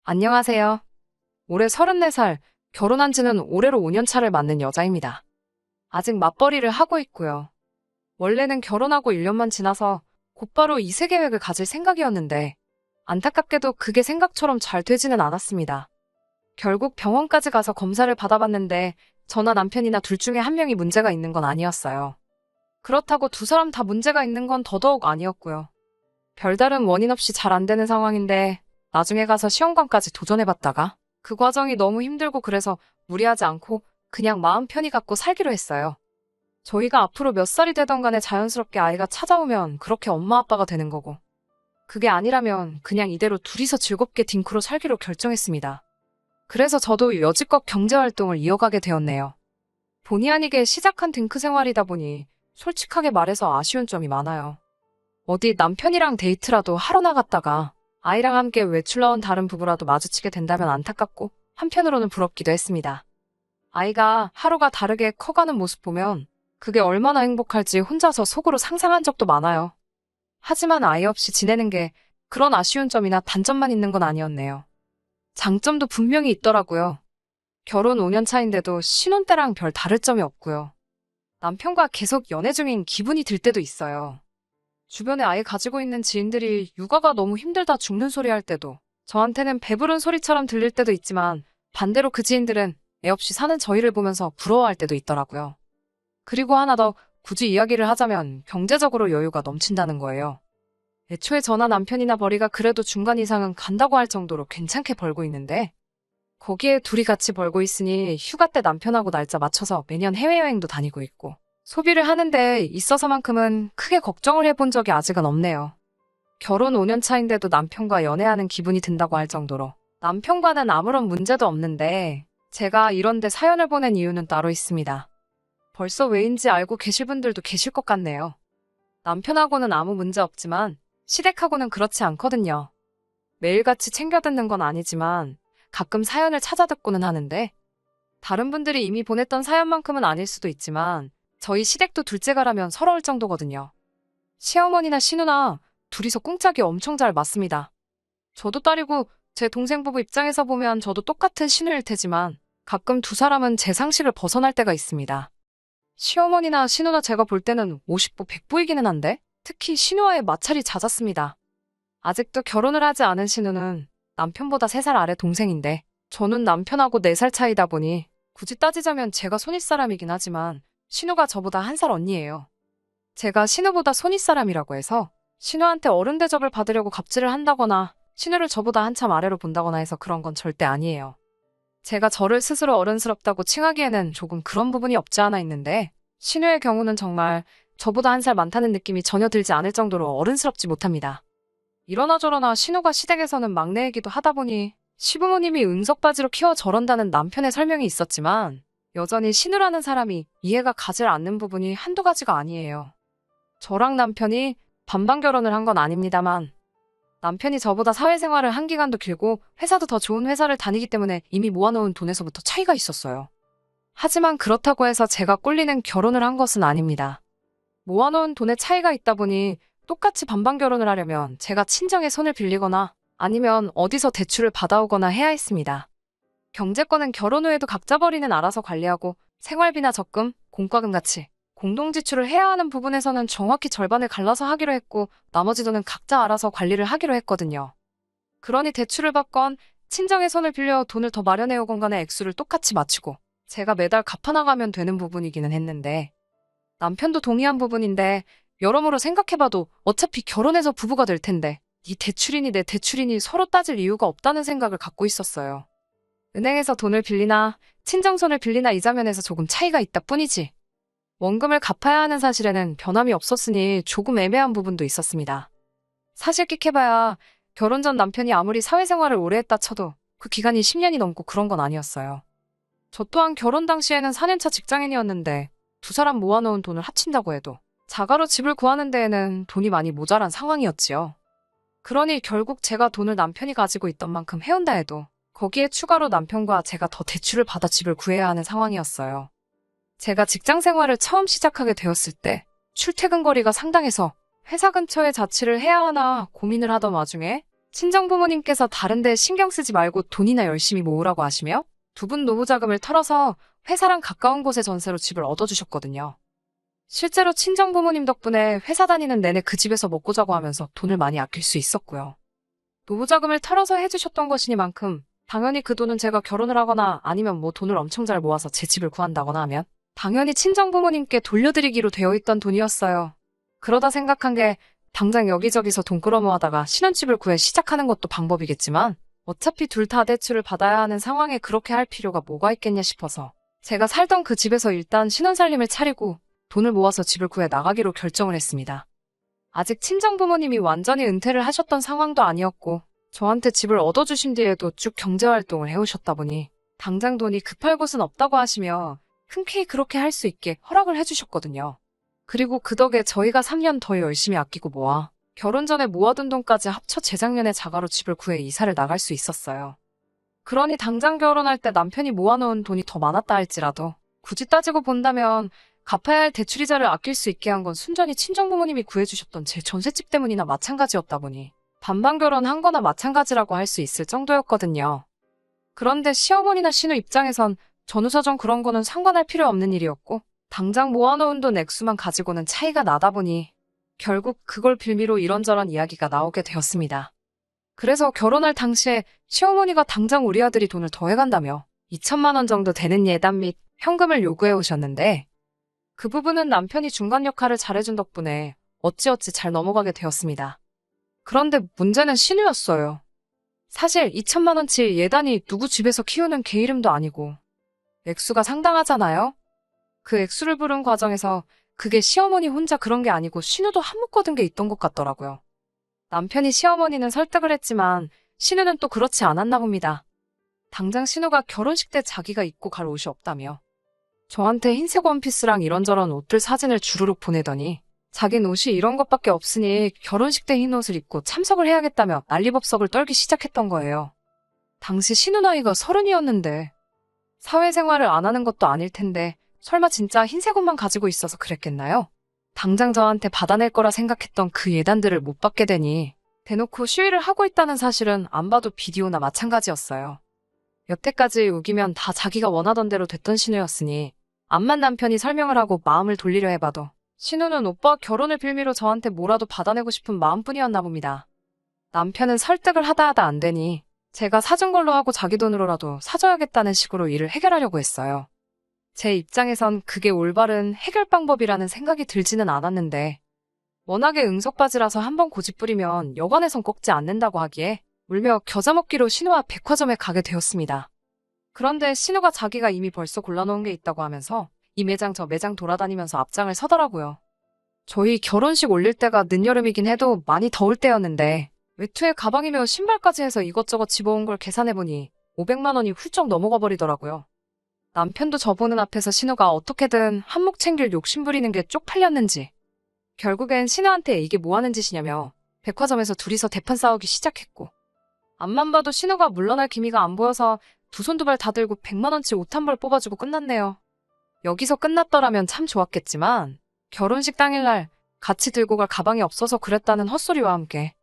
안녕하세요. 올해 34살, 결혼한 지는 올해로 5년 차를 맞는 여자입니다. 아직 맞벌이를 하고 있고요. 원래는 결혼하고 1년만 지나서 곧바로 이세 계획을 가질 생각이었는데 안타깝게도 그게 생각처럼 잘 되지는 않았습니다. 결국 병원까지 가서 검사를 받아봤는데 저나 남편이나 둘 중에 한 명이 문제가 있는 건 아니었어요. 그렇다고 두 사람 다 문제가 있는 건 더더욱 아니었고요. 별다른 원인 없이 잘 안 되는 상황인데 나중에 가서 시험관까지 도전해봤다가 그 과정이 너무 힘들고 그래서 무리하지 않고 그냥 마음 편히 갖고 살기로 했어요. 저희가 앞으로 몇 살이 되던 간에 자연스럽게 아이가 찾아오면 그렇게 엄마 아빠가 되는 거고 그게 아니라면 그냥 이대로 둘이서 즐겁게 딩크로 살기로 결정했습니다. 그래서 저도 여지껏 경제활동을 이어가게 되었네요. 본의 아니게 시작한 딩크 생활이다 보니 솔직하게 말해서 아쉬운 점이 많아요. 어디 남편이랑 데이트라도 하러 나갔다가 아이랑 함께 외출 나온 다른 부부라도 마주치게 된다면 안타깝고 한편으로는 부럽기도 했습니다. 아이가 하루가 다르게 커가는 모습 보면 그게 얼마나 행복할지 혼자서 속으로 상상한 적도 많아요. 하지만 아이 없이 지내는 게 그런 아쉬운 점이나 단점만 있는 건 아니었네요. 장점도 분명히 있더라고요. 결혼 5년 차인데도 신혼 때랑 별 다를 점이 없고요. 남편과 계속 연애 중인 기분이 들 때도 있어요. 주변에 아이 가지고 있는 지인들이 육아가 너무 힘들다 죽는 소리 할 때도 저한테는 배부른 소리처럼 들릴 때도 있지만 반대로 그 지인들은 애 없이 사는 저희를 보면서 부러워할 때도 있더라고요. 그리고 하나 더 굳이 이야기를 하자면 경제적으로 여유가 넘친다는 거예요. 애초에 저나 남편이나 벌이가 그래도 중간 이상은 간다고 할 정도로 괜찮게 벌고 있는데 거기에 둘이 같이 벌고 있으니 휴가 때 남편하고 날짜 맞춰서 매년 해외여행도 다니고 있고 소비를 하는 데 있어서만큼은 크게 걱정을 해본 적이 아직은 없네요. 결혼 5년 차인데도 남편과 연애하는 기분이 든다고 할 정도로 남편과는 아무런 문제도 없는데 제가 이런데 사연을 보낸 이유는 따로 있습니다. 벌써 왜인지 알고 계실 분들도 계실 것 같네요. 남편하고는 아무 문제 없지만 시댁하고는 그렇지 않거든요. 매일같이 챙겨 듣는 건 아니지만 가끔 사연을 찾아 듣고는 하는데 다른 분들이 이미 보냈던 사연만큼은 아닐 수도 있지만 저희 시댁도 둘째가라면 서러울 정도거든요. 시어머니나 시누나 둘이서 꿍짝이 엄청 잘 맞습니다. 저도 딸이고 제 동생 부부 입장에서 보면 저도 똑같은 시누일 테지만 가끔 두 사람은 제 상식을 벗어날 때가 있습니다. 시어머니나 시누나 제가 볼 때는 50보 100보이기는 한데 특히 시누와의 마찰이 잦았습니다. 아직도 결혼을 하지 않은 시누는 남편보다 3살 아래 동생인데 저는 남편하고 4살 차이다 보니 굳이 따지자면 제가 손윗사람이긴 하지만 신우가 저보다 1살 언니예요. 제가 신우보다 손윗사람이라고 해서 신우한테 어른 대접을 받으려고 갑질을 한다거나 신우를 저보다 한참 아래로 본다거나 해서 그런 건 절대 아니에요. 제가 저를 스스로 어른스럽다고 칭하기에는 조금 그런 부분이 없지 않아 있는데 신우의 경우는 정말 저보다 1살 많다는 느낌이 전혀 들지 않을 정도로 어른스럽지 못합니다. 이러나 저러나 신우가 시댁에서는 막내이기도 하다 보니 시부모님이 응석바지로 키워 저런다는 남편의 설명이 있었지만 여전히 신우라는 사람이 이해가 가질 않는 부분이 한두 가지가 아니에요. 저랑 남편이 반반 결혼을 한 건 아닙니다만 남편이 저보다 사회생활을 한 기간도 길고 회사도 더 좋은 회사를 다니기 때문에 이미 모아놓은 돈에서부터 차이가 있었어요. 하지만 그렇다고 해서 제가 꼴리는 결혼을 한 것은 아닙니다. 모아놓은 돈에 차이가 있다 보니 똑같이 반반 결혼을 하려면 제가 친정의 손을 빌리거나 아니면 어디서 대출을 받아오거나 해야 했습니다. 경제권은 결혼 후에도 각자 벌이는 알아서 관리하고 생활비나 적금, 공과금 같이 공동지출을 해야 하는 부분에서는 정확히 절반을 갈라서 하기로 했고 나머지 돈은 각자 알아서 관리를 하기로 했거든요. 그러니 대출을 받건 친정의 손을 빌려 돈을 더 마련해 오건 간에 액수를 똑같이 맞추고 제가 매달 갚아나가면 되는 부분이기는 했는데 남편도 동의한 부분인데 여러모로 생각해봐도 어차피 결혼해서 부부가 될 텐데 이 대출이니 내 대출이니 서로 따질 이유가 없다는 생각을 갖고 있었어요. 은행에서 돈을 빌리나 친정손을 빌리나 이자면에서 조금 차이가 있다 뿐이지. 원금을 갚아야 하는 사실에는 변함이 없었으니 조금 애매한 부분도 있었습니다. 사실 끽해봐야 결혼 전 남편이 아무리 사회생활을 오래 했다 쳐도 그 기간이 10년이 넘고 그런 건 아니었어요. 저 또한 결혼 당시에는 4년차 직장인이었는데 두 사람 모아놓은 돈을 합친다고 해도 자가로 집을 구하는 데에는 돈이 많이 모자란 상황이었지요. 그러니 결국 제가 돈을 남편이 가지고 있던 만큼 해온다 해도 거기에 추가로 남편과 제가 더 대출을 받아 집을 구해야 하는 상황이었어요. 제가 직장 생활을 처음 시작하게 되었을 때 출퇴근 거리가 상당해서 회사 근처에 자취를 해야 하나 고민을 하던 와중에 친정부모님께서 다른 데 신경 쓰지 말고 돈이나 열심히 모으라고 하시며 두 분 노후 자금을 털어서 회사랑 가까운 곳에 전세로 집을 얻어주셨거든요. 실제로 친정부모님 덕분에 회사 다니는 내내 그 집에서 먹고 자고 하면서 돈을 많이 아낄 수 있었고요. 노후 자금을 털어서 해주셨던 것이니만큼 당연히 그 돈은 제가 결혼을 하거나 아니면 뭐 돈을 엄청 잘 모아서 제 집을 구한다거나 하면 당연히 친정부모님께 돌려드리기로 되어 있던 돈이었어요. 그러다 생각한 게 당장 여기저기서 돈 끌어모아다가 신혼집을 구해 시작하는 것도 방법이겠지만 어차피 둘 다 대출을 받아야 하는 상황에 그렇게 할 필요가 뭐가 있겠냐 싶어서 제가 살던 그 집에서 일단 신혼살림을 차리고 돈을 모아서 집을 구해 나가기로 결정을 했습니다. 아직 친정부모님이 완전히 은퇴를 하셨던 상황도 아니었고 저한테 집을 얻어주신 뒤에도 쭉 경제활동을 해오셨다 보니 당장 돈이 급할 곳은 없다고 하시며 흔쾌히 그렇게 할 수 있게 허락을 해주셨거든요. 그리고 그 덕에 저희가 3년 더 열심히 아끼고 모아 결혼 전에 모아둔 돈까지 합쳐 재작년에 자가로 집을 구해 이사를 나갈 수 있었어요. 그러니 당장 결혼할 때 남편이 모아놓은 돈이 더 많았다 할지라도 굳이 따지고 본다면 갚아야 할 대출이자를 아낄 수 있게 한 건 순전히 친정부모님이 구해주셨던 제 전셋집 때문이나 마찬가지였다 보니 반반 결혼한 거나 마찬가지라고 할 수 있을 정도였거든요. 그런데 시어머니나 시누 입장에선 전후사정 그런 거는 상관할 필요 없는 일이었고 당장 모아놓은 돈 액수만 가지고는 차이가 나다 보니 결국 그걸 빌미로 이런저런 이야기가 나오게 되었습니다. 그래서 결혼할 당시에 시어머니가 당장 우리 아들이 돈을 더 해간다며 2천만 원 정도 되는 예단 및 현금을 요구해 오셨는데 그 부분은 남편이 중간 역할을 잘해준 덕분에 어찌어찌 잘 넘어가게 되었습니다. 그런데 문제는 신우였어요. 사실 2천만 원치 예단이 누구 집에서 키우는 개 이름도 아니고 액수가 상당하잖아요? 그 액수를 부른 과정에서 그게 시어머니 혼자 그런 게 아니고 신우도 한 묶어둔 게 있던 것 같더라고요. 남편이 시어머니는 설득을 했지만 신우는 또 그렇지 않았나 봅니다. 당장 신우가 결혼식 때 자기가 입고 갈 옷이 없다며 저한테 흰색 원피스랑 이런저런 옷들 사진을 주르륵 보내더니 자긴 옷이 이런 것밖에 없으니 결혼식 때 흰 옷을 입고 참석을 해야겠다며 난리법석을 떨기 시작했던 거예요. 당시 신우 나이가 30이었는데 사회생활을 안 하는 것도 아닐 텐데 설마 진짜 흰색 옷만 가지고 있어서 그랬겠나요? 당장 저한테 받아낼 거라 생각했던 그 예단들을 못 받게 되니 대놓고 시위를 하고 있다는 사실은 안 봐도 비디오나 마찬가지였어요. 여태까지 우기면 다 자기가 원하던 대로 됐던 신우였으니 암만 남편이 설명을 하고 마음을 돌리려 해봐도 신우는 오빠 결혼을 빌미로 저한테 뭐라도 받아내고 싶은 마음뿐이었나 봅니다. 남편은 설득을 하다 안 되니 제가 사준 걸로 하고 자기 돈으로라도 사줘야겠다는 식으로 일을 해결하려고 했어요. 제 입장에선 그게 올바른 해결 방법이라는 생각이 들지는 않았는데 워낙에 응석바지라서 한번 고집 부리면 여관에선 꺾지 않는다고 하기에 울며 겨자 먹기로 신우와 백화점에 가게 되었습니다. 그런데 신우가 자기가 이미 벌써 골라놓은 게 있다고 하면서 이 매장 저 매장 돌아다니면서 앞장을 서더라고요. 저희 결혼식 올릴 때가 늦여름이긴 해도 많이 더울 때였는데 외투에 가방이며 신발까지 해서 이것저것 집어온 걸 계산해보니 500만 원이 훌쩍 넘어가 버리더라고요. 남편도 저 보는 앞에서 신우가 어떻게든 한몫 챙길 욕심 부리는 게 쪽팔렸는지 결국엔 신우한테 이게 뭐 하는 짓이냐며 백화점에서 둘이서 대판 싸우기 시작했고 앞만 봐도 신우가 물러날 기미가 안 보여서 두 손 두 발 다 들고 100만 원치 옷 한 벌 뽑아주고 끝났네요. 여기서 끝났더라면 참 좋았겠지만 결혼식 당일날 같이 들고 갈 가방이 없어서 그랬다는 헛소리와 함께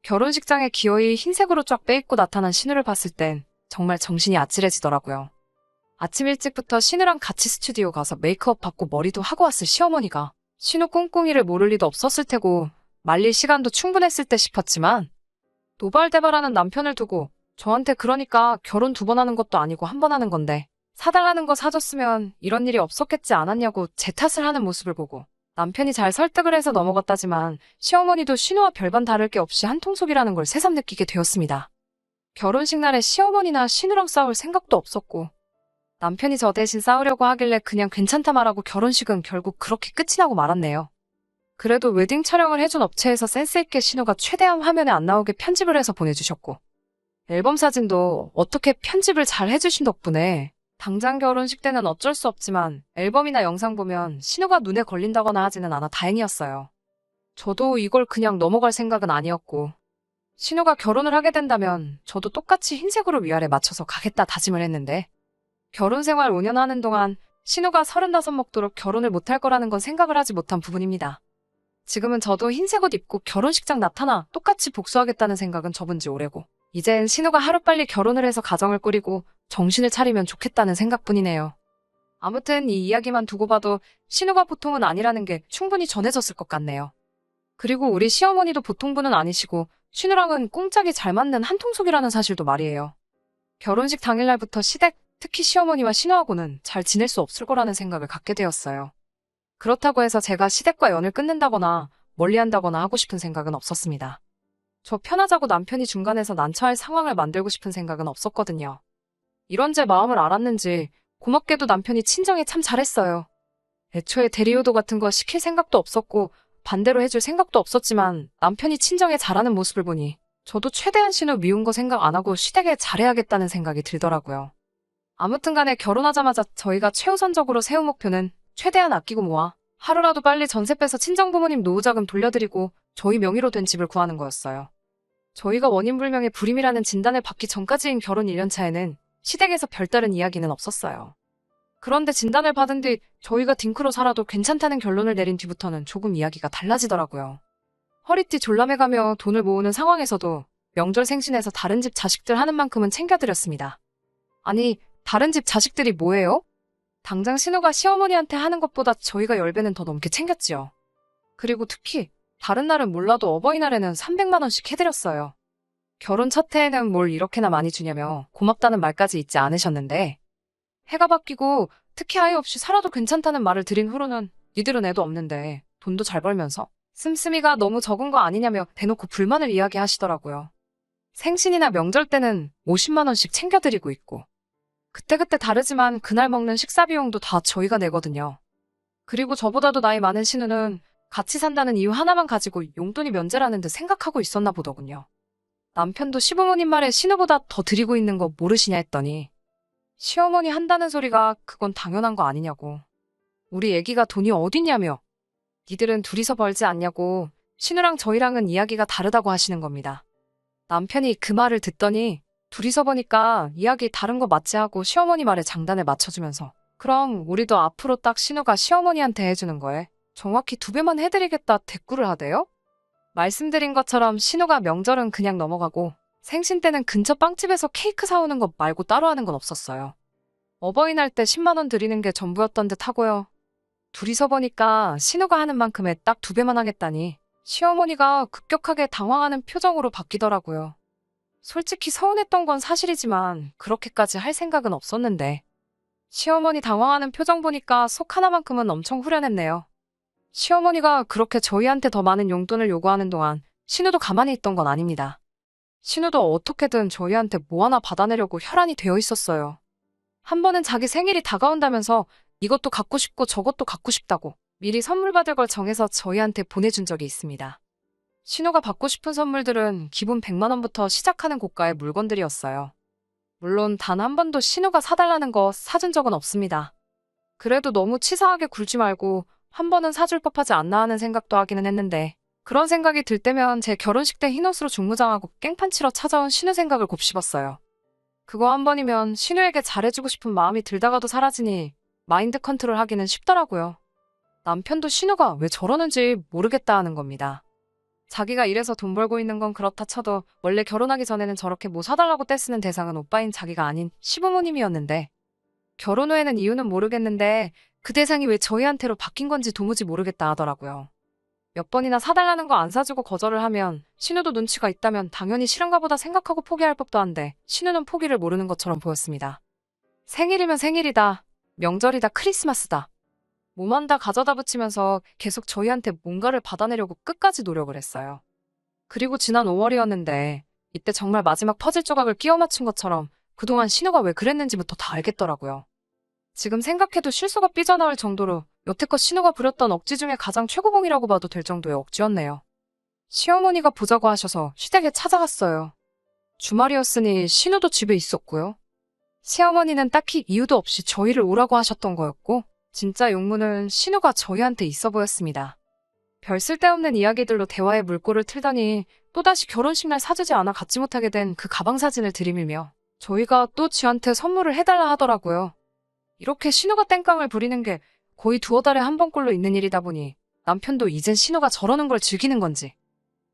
결혼식장에 기어이 흰색으로 쫙 빼입고 나타난 신우를 봤을 땐 정말 정신이 아찔해지더라고요. 아침 일찍부터 신우랑 같이 스튜디오 가서 메이크업 받고 머리도 하고 왔을 시어머니가 신우 꿍꿍이를 모를 리도 없었을 테고 말릴 시간도 충분했을 때 싶었지만 노발대발하는 남편을 두고 저한테 그러니까 결혼 2번 하는 것도 아니고 1번 하는 건데 사달라는 거 사줬으면 이런 일이 없었겠지 않았냐고 제 탓을 하는 모습을 보고 남편이 잘 설득을 해서 넘어갔다지만 시어머니도 신우와 별반 다를 게 없이 한통속이라는 걸 새삼 느끼게 되었습니다. 결혼식 날에 시어머니나 신우랑 싸울 생각도 없었고 남편이 저 대신 싸우려고 하길래 그냥 괜찮다 말하고 결혼식은 결국 그렇게 끝이 나고 말았네요. 그래도 웨딩 촬영을 해준 업체에서 센스있게 신우가 최대한 화면에 안 나오게 편집을 해서 보내주셨고 앨범 사진도 어떻게 편집을 잘 해주신 덕분에 당장 결혼식 때는 어쩔 수 없지만 앨범이나 영상 보면 신우가 눈에 걸린다거나 하지는 않아 다행이었어요. 저도 이걸 그냥 넘어갈 생각은 아니었고 신우가 결혼을 하게 된다면 저도 똑같이 흰색으로 위아래 맞춰서 가겠다 다짐을 했는데 결혼 생활 5년 하는 동안 신우가 35 먹도록 결혼을 못할 거라는 건 생각을 하지 못한 부분입니다. 지금은 저도 흰색 옷 입고 결혼식장 나타나 똑같이 복수하겠다는 생각은 접은 지 오래고, 이젠 신우가 하루빨리 결혼을 해서 가정을 꾸리고 정신을 차리면 좋겠다는 생각뿐이네요. 아무튼 이 이야기만 두고 봐도 신우가 보통은 아니라는 게 충분히 전해졌을 것 같네요. 그리고 우리 시어머니도 보통 분은 아니시고 신우랑은 꽁짝이 잘 맞는 한통속이라는 사실도 말이에요. 결혼식 당일날부터 시댁, 특히 시어머니와 신우하고는 잘 지낼 수 없을 거라는 생각을 갖게 되었어요. 그렇다고 해서 제가 시댁과 연을 끊는다거나 멀리한다거나 하고 싶은 생각은 없었습니다. 저 편하자고 남편이 중간에서 난처할 상황을 만들고 싶은 생각은 없었거든요. 이런 제 마음을 알았는지 고맙게도 남편이 친정에 참 잘했어요. 애초에 대리효도 같은 거 시킬 생각도 없었고 반대로 해줄 생각도 없었지만 남편이 친정에 잘하는 모습을 보니 저도 최대한 신우 미운 거 생각 안 하고 시댁에 잘해야겠다는 생각이 들더라고요. 아무튼 간에 결혼하자마자 저희가 최우선적으로 세운 목표는 최대한 아끼고 모아 하루라도 빨리 전세 빼서 친정부모님 노후자금 돌려드리고 저희 명의로 된 집을 구하는 거였어요. 저희가 원인불명의 불임이라는 진단을 받기 전까지인 결혼 1년 차에는 시댁에서 별다른 이야기는 없었어요. 그런데 진단을 받은 뒤 저희가 딩크로 살아도 괜찮다는 결론을 내린 뒤부터는 조금 이야기가 달라지더라고요. 허리띠 졸라매가며 돈을 모으는 상황에서도 명절 생신에서 다른 집 자식들 하는 만큼은 챙겨드렸습니다. 아니, 다른 집 자식들이 뭐예요? 당장 신우가 시어머니한테 하는 것보다 저희가 10배는 더 넘게 챙겼지요. 그리고 특히 다른 날은 몰라도 어버이날에는 300만 원씩 해드렸어요. 결혼 첫 해에는 뭘 이렇게나 많이 주냐며 고맙다는 말까지 잊지 않으셨는데, 해가 바뀌고 특히 아이 없이 살아도 괜찮다는 말을 드린 후로는 니들은 애도 없는데 돈도 잘 벌면서 씀씀이가 너무 적은 거 아니냐며 대놓고 불만을 이야기하시더라고요. 생신이나 명절 때는 50만 원씩 챙겨드리고 있고, 그때그때 다르지만 그날 먹는 식사 비용도 다 저희가 내거든요. 그리고 저보다도 나이 많은 신우는 같이 산다는 이유 하나만 가지고 용돈이 면제라는 듯 생각하고 있었나 보더군요. 남편도 시부모님 말에 신우보다 더 드리고 있는 거 모르시냐 했더니 시어머니 한다는 소리가 그건 당연한 거 아니냐고. 우리 애기가 돈이 어딨냐며. 니들은 둘이서 벌지 않냐고 신우랑 저희랑은 이야기가 다르다고 하시는 겁니다. 남편이 그 말을 듣더니 둘이서 보니까 이야기 다른 거 맞지 하고 시어머니 말에 장단을 맞춰주면서 그럼 우리도 앞으로 딱 신우가 시어머니한테 해주는 거에 정확히 2배만 해드리겠다 대꾸를 하대요? 말씀드린 것처럼 신우가 명절은 그냥 넘어가고 생신 때는 근처 빵집에서 케이크 사오는 것 말고 따로 하는 건 없었어요. 어버이날 때 10만 원 드리는 게 전부였던 듯 하고요. 둘이서 보니까 신우가 하는 만큼에 딱 2배만 하겠다니 시어머니가 급격하게 당황하는 표정으로 바뀌더라고요. 솔직히 서운했던 건 사실이지만 그렇게까지 할 생각은 없었는데 시어머니 당황하는 표정 보니까 속 하나만큼은 엄청 후련했네요. 시어머니가 그렇게 저희한테 더 많은 용돈을 요구하는 동안 신우도 가만히 있던 건 아닙니다. 신우도 어떻게든 저희한테 뭐 하나 받아내려고 혈안이 되어 있었어요. 한 번은 자기 생일이 다가온다면서 이것도 갖고 싶고 저것도 갖고 싶다고 미리 선물 받을 걸 정해서 저희한테 보내준 적이 있습니다. 신우가 받고 싶은 선물들은 기본 100만 원부터 시작하는 고가의 물건들이었어요. 물론 단 한 번도 신우가 사달라는 거 사준 적은 없습니다. 그래도 너무 치사하게 굴지 말고 한 번은 사줄 법하지 않나 하는 생각도 하기는 했는데 그런 생각이 들 때면 제 결혼식 때 흰옷으로 중무장하고 깽판 치러 찾아온 신우 생각을 곱씹었어요. 그거 한 번이면 신우에게 잘해주고 싶은 마음이 들다가도 사라지니 마인드 컨트롤 하기는 쉽더라고요. 남편도 신우가 왜 저러는지 모르겠다 하는 겁니다. 자기가 이래서 돈 벌고 있는 건 그렇다 쳐도 원래 결혼하기 전에는 저렇게 뭐 사달라고 떼쓰는 대상은 오빠인 자기가 아닌 시부모님이었는데 결혼 후에는 이유는 모르겠는데 그 대상이 왜 저희한테로 바뀐 건지 도무지 모르겠다 하더라고요. 몇 번이나 사달라는 거 안 사주고 거절을 하면 신우도 눈치가 있다면 당연히 싫은가 보다 생각하고 포기할 법도 한데 신우는 포기를 모르는 것처럼 보였습니다. 생일이면 생일이다. 명절이다. 크리스마스다. 뭐만 다 가져다 붙이면서 계속 저희한테 뭔가를 받아내려고 끝까지 노력을 했어요. 그리고 지난 5월이었는데 이때 정말 마지막 퍼즐 조각을 끼워 맞춘 것처럼 그동안 신우가 왜 그랬는지부터 다 알겠더라고요. 지금 생각해도 실수가 삐져나올 정도로 여태껏 신우가 부렸던 억지 중에 가장 최고봉이라고 봐도 될 정도의 억지였네요. 시어머니가 보자고 하셔서 시댁에 찾아갔어요. 주말이었으니 신우도 집에 있었고요. 시어머니는 딱히 이유도 없이 저희를 오라고 하셨던 거였고 진짜 용무는 신우가 저희한테 있어 보였습니다. 별 쓸데없는 이야기들로 대화의 물꼬를 틀더니 또다시 결혼식 날 사주지 않아 갖지 못하게 된 그 가방 사진을 들이밀며 저희가 또 쥐한테 선물을 해달라 하더라고요. 이렇게 신우가 땡깡을 부리는 게 거의 두어 달에 한 번꼴로 있는 일이다 보니 남편도 이젠 신우가 저러는 걸 즐기는 건지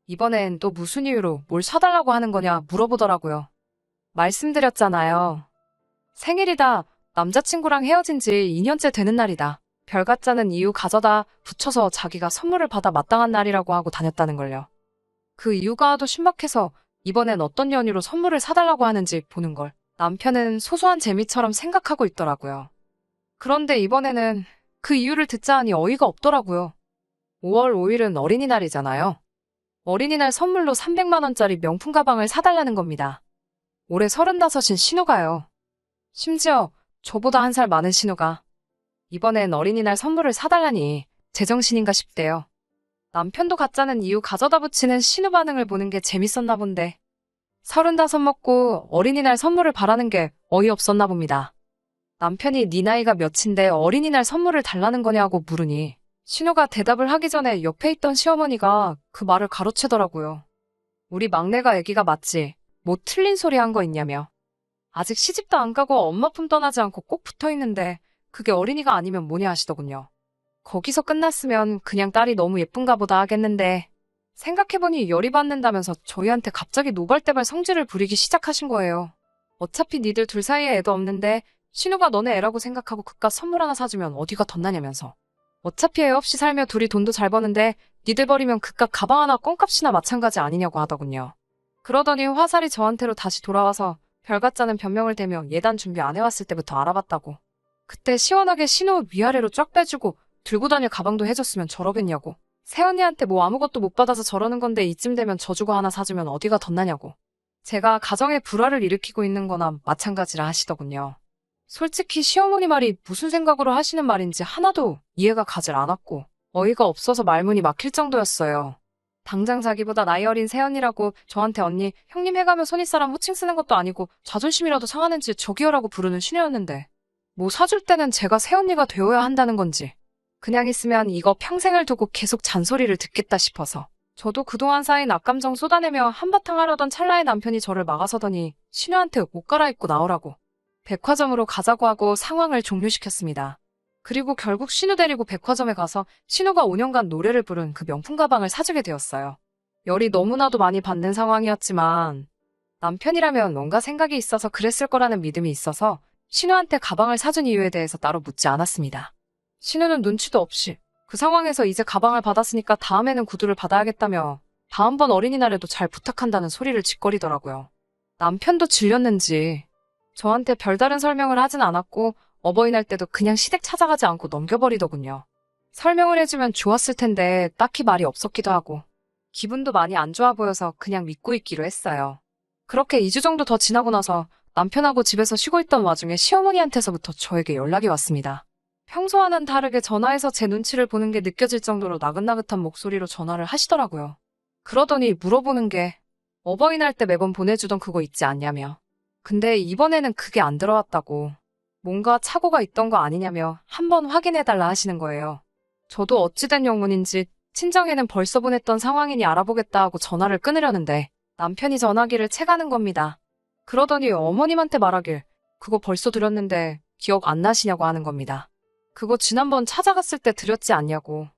이번엔 또 무슨 이유로 뭘 사달라고 하는 거냐 물어보더라고요. 말씀드렸잖아요. 생일이다. 남자친구랑 헤어진 지 2년째 되는 날이다. 별 같자는 이유 가져다 붙여서 자기가 선물을 받아 마땅한 날이라고 하고 다녔다는 걸요. 그 이유가 하도 신박해서 이번엔 어떤 연유로 선물을 사달라고 하는지 보는 걸 남편은 소소한 재미처럼 생각하고 있더라고요. 그런데 이번에는 그 이유를 듣자 하니 어이가 없더라고요. 5월 5일은 어린이날이잖아요. 어린이날 선물로 300만 원짜리 명품 가방을 사달라는 겁니다. 올해 35인 신우가요. 심지어 저보다 한 살 많은 신우가 이번엔 어린이날 선물을 사달라니 제정신인가 싶대요. 남편도 가짜는 이유 가져다 붙이는 신우 반응을 보는 게 재밌었나 본데 35 먹고 어린이날 선물을 바라는 게 어이없었나 봅니다. 남편이 네 나이가 몇인데 어린이날 선물을 달라는 거냐고 물으니 신우가 대답을 하기 전에 옆에 있던 시어머니가 그 말을 가로채더라고요. 우리 막내가 애기가 맞지? 뭐 틀린 소리 한 거 있냐며. 아직 시집도 안 가고 엄마 품 떠나지 않고 꼭 붙어있는데 그게 어린이가 아니면 뭐냐 하시더군요. 거기서 끝났으면 그냥 딸이 너무 예쁜가 보다 하겠는데 생각해보니 열이 받는다면서 저희한테 갑자기 노발대발 성질을 부리기 시작하신 거예요. 어차피 니들 둘 사이에 애도 없는데 신우가 너네 애라고 생각하고 그깟 선물 하나 사주면 어디가 덧나냐면서. 어차피 애 없이 살며 둘이 돈도 잘 버는데 니들 버리면 그깟 가방 하나 껌값이나 마찬가지 아니냐고 하더군요. 그러더니 화살이 저한테로 다시 돌아와서 별같자는 변명을 대며 예단 준비 안 해왔을 때부터 알아봤다고. 그때 시원하게 신우 위아래로 쫙 빼주고 들고 다닐 가방도 해줬으면 저러겠냐고. 새언니한테 뭐 아무것도 못 받아서 저러는 건데 이쯤 되면 져주고 하나 사주면 어디가 덧나냐고. 제가 가정에 불화를 일으키고 있는 거나 마찬가지라 하시더군요. 솔직히 시어머니 말이 무슨 생각으로 하시는 말인지 하나도 이해가 가질 않았고 어이가 없어서 말문이 막힐 정도였어요. 당장 자기보다 나이 어린 새언니라고 저한테 언니, 형님 해가며 손윗사람 호칭 쓰는 것도 아니고 자존심이라도 상하는지 저기요라고 부르는 신우였는데 뭐 사줄 때는 제가 새언니가 되어야 한다는 건지 그냥 있으면 이거 평생을 두고 계속 잔소리를 듣겠다 싶어서 저도 그동안 쌓인 악감정 쏟아내며 한바탕 하려던 찰나에 남편이 저를 막아서더니 신우한테 옷 갈아입고 나오라고 백화점으로 가자고 하고 상황을 종료시켰습니다. 그리고 결국 신우 데리고 백화점에 가서 신우가 5년간 노래를 부른 그 명품 가방을 사주게 되었어요. 열이 너무나도 많이 받는 상황이었지만 남편이라면 뭔가 생각이 있어서 그랬을 거라는 믿음이 있어서 신우한테 가방을 사준 이유에 대해서 따로 묻지 않았습니다. 신우는 눈치도 없이 그 상황에서 이제 가방을 받았으니까 다음에는 구두를 받아야겠다며 다음번 어린이날에도 잘 부탁한다는 소리를 짓거리더라고요. 남편도 질렸는지 저한테 별다른 설명을 하진 않았고 어버이날 때도 그냥 시댁 찾아가지 않고 넘겨버리더군요. 설명을 해주면 좋았을 텐데 딱히 말이 없었기도 하고 기분도 많이 안 좋아 보여서 그냥 믿고 있기로 했어요. 그렇게 2주 정도 더 지나고 나서 남편하고 집에서 쉬고 있던 와중에 시어머니한테서부터 저에게 연락이 왔습니다. 평소와는 다르게 전화해서 제 눈치를 보는 게 느껴질 정도로 나긋나긋한 목소리로 전화를 하시더라고요. 그러더니 물어보는 게 어버이날 때 매번 보내주던 그거 있지 않냐며. 근데 이번에는 그게 안 들어왔다고. 뭔가 착오가 있던 거 아니냐며 한번 확인해달라 하시는 거예요. 저도 어찌된 영문인지 친정에는 벌써 보냈던 상황이니 알아보겠다 하고 전화를 끊으려는데 남편이 전화기를 채가는 겁니다. 그러더니 어머님한테 말하길 그거 벌써 드렸는데 기억 안 나시냐고 하는 겁니다. 그거 지난번 찾아갔을 때 드렸지 않냐고.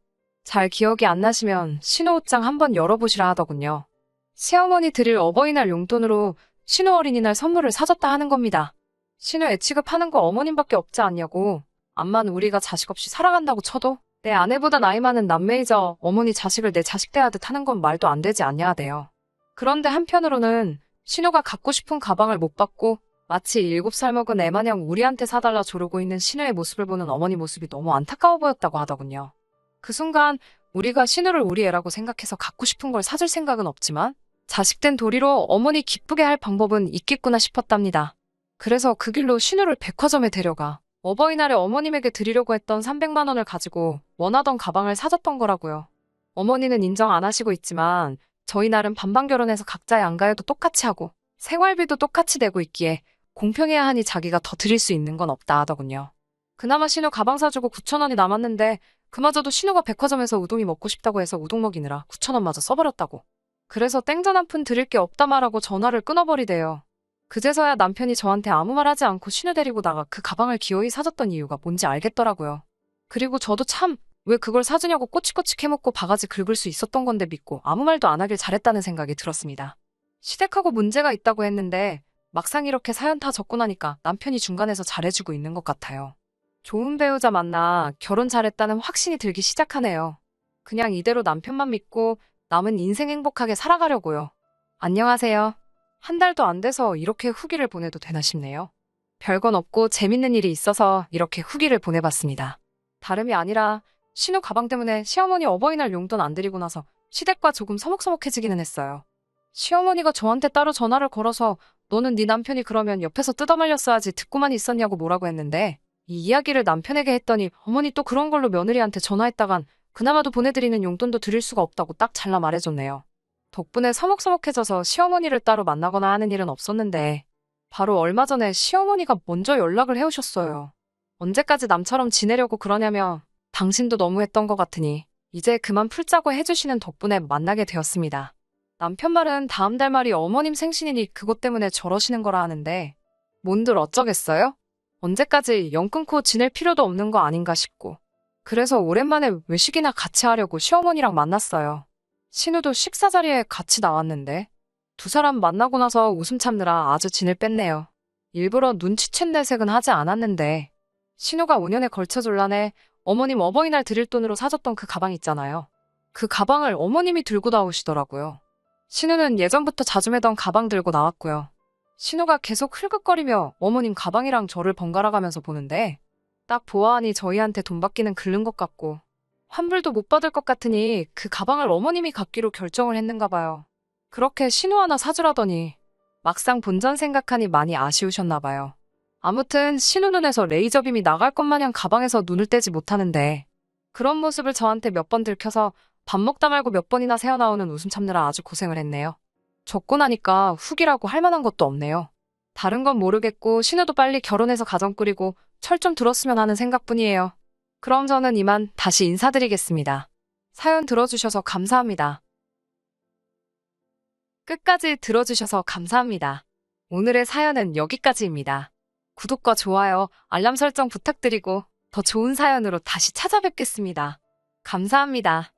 잘 기억이 안 나시면 신우 옷장 한번 열어보시라 하더군요. 시어머니 드릴 어버이날 용돈으로 신우 어린이날 선물을 사줬다 하는 겁니다. 신우 애 취급하는 거 어머님밖에 없지 않냐고. 암만 우리가 자식 없이 살아간다고 쳐도 내 아내보다 나이 많은 남매이자 어머니 자식을 내 자식 대하듯 하는 건 말도 안 되지 않냐 하대요. 그런데 한편으로는 신우가 갖고 싶은 가방을 못 받고 마치 7살 먹은 애 마냥 우리한테 사달라 조르고 있는 신우의 모습을 보는 어머니 모습이 너무 안타까워 보였다고 하더군요. 그 순간 우리가 신우를 우리 애라고 생각해서 갖고 싶은 걸 사줄 생각은 없지만 자식된 도리로 어머니 기쁘게 할 방법은 있겠구나 싶었답니다. 그래서 그 길로 신우를 백화점에 데려가 어버이날에 어머님에게 드리려고 했던 300만 원을 가지고 원하던 가방을 사줬던 거라고요. 어머니는 인정 안 하시고 있지만 저희 날은 반반 결혼해서 각자의 안가요도 똑같이 하고 생활비도 똑같이 내고 있기에 공평해야 하니 자기가 더 드릴 수 있는 건 없다 하더군요. 그나마 신우 가방 사주고 9천 원이 남았는데 그마저도 신우가 백화점에서 우동이 먹고 싶다고 해서 우동 먹이느라 9천 원마저 써버렸다고. 그래서 땡전 한 푼 드릴 게 없다 말하고 전화를 끊어버리대요. 그제서야 남편이 저한테 아무 말 하지 않고 신우 데리고 나가 그 가방을 기어이 사줬던 이유가 뭔지 알겠더라고요. 그리고 저도 참 왜 그걸 사주냐고 꼬치꼬치 캐묻고 바가지 긁을 수 있었던 건데 믿고 아무 말도 안 하길 잘했다는 생각이 들었습니다. 시댁하고 문제가 있다고 했는데 막상 이렇게 사연 다 적고 나니까 남편이 중간에서 잘해주고 있는 것 같아요. 좋은 배우자 만나 결혼 잘했다는 확신이 들기 시작하네요. 그냥 이대로 남편만 믿고 남은 인생 행복하게 살아가려고요. 안녕하세요. 한 달도 안 돼서 이렇게 후기를 보내도 되나 싶네요. 별건 없고 재밌는 일이 있어서 이렇게 후기를 보내봤습니다. 다름이 아니라 신우 가방 때문에 시어머니 어버이날 용돈 안 드리고 나서 시댁과 조금 서먹서먹해지기는 했어요. 시어머니가 저한테 따로 전화를 걸어서 너는 네 남편이 그러면 옆에서 뜯어말렸어야지 듣고만 있었냐고 뭐라고 했는데 이 이야기를 남편에게 했더니 어머니 또 그런 걸로 며느리한테 전화했다간 그나마도 보내드리는 용돈도 드릴 수가 없다고 딱 잘라 말해줬네요. 덕분에 서먹서먹해져서 시어머니를 따로 만나거나 하는 일은 없었는데 바로 얼마 전에 시어머니가 먼저 연락을 해오셨어요. 언제까지 남처럼 지내려고 그러냐며 당신도 너무했던 것 같으니 이제 그만 풀자고 해주시는 덕분에 만나게 되었습니다. 남편 말은 다음 달 말이 어머님 생신이니 그것 때문에 저러시는 거라 하는데 뭔들 어쩌겠어요? 언제까지 연 끊고 지낼 필요도 없는 거 아닌가 싶고 그래서 오랜만에 외식이나 같이 하려고 시어머니랑 만났어요. 신우도 식사 자리에 같이 나왔는데 두 사람 만나고 나서 웃음 참느라 아주 진을 뺐네요. 일부러 눈치챈 내색은 하지 않았는데 신우가 5년에 걸쳐 졸라내 어머님 어버이날 드릴 돈으로 사줬던 그 가방 있잖아요. 그 가방을 어머님이 들고 나오시더라고요. 신우는 예전부터 자주 매던 가방 들고 나왔고요. 신우가 계속 흘끗거리며 어머님 가방이랑 저를 번갈아 가면서 보는데 딱 보아하니 저희한테 돈 받기는 글른 것 같고 환불도 못 받을 것 같으니 그 가방을 어머님이 갖기로 결정을 했는가 봐요. 그렇게 신우 하나 사주라더니 막상 본전 생각하니 많이 아쉬우셨나 봐요. 아무튼 신우 눈에서 레이저빔이 나갈 것 마냥 가방에서 눈을 떼지 못하는데 그런 모습을 저한테 몇 번 들켜서 밥 먹다 말고 몇 번이나 새어나오는 웃음 참느라 아주 고생을 했네요. 적고 나니까 후기라고 할 만한 것도 없네요. 다른 건 모르겠고 신우도 빨리 결혼해서 가정 꾸리고 철 좀 들었으면 하는 생각뿐이에요. 그럼 저는 이만 다시 인사드리겠습니다. 사연 들어주셔서 감사합니다. 끝까지 들어주셔서 감사합니다. 오늘의 사연은 여기까지입니다. 구독과 좋아요, 알람 설정 부탁드리고 더 좋은 사연으로 다시 찾아뵙겠습니다. 감사합니다.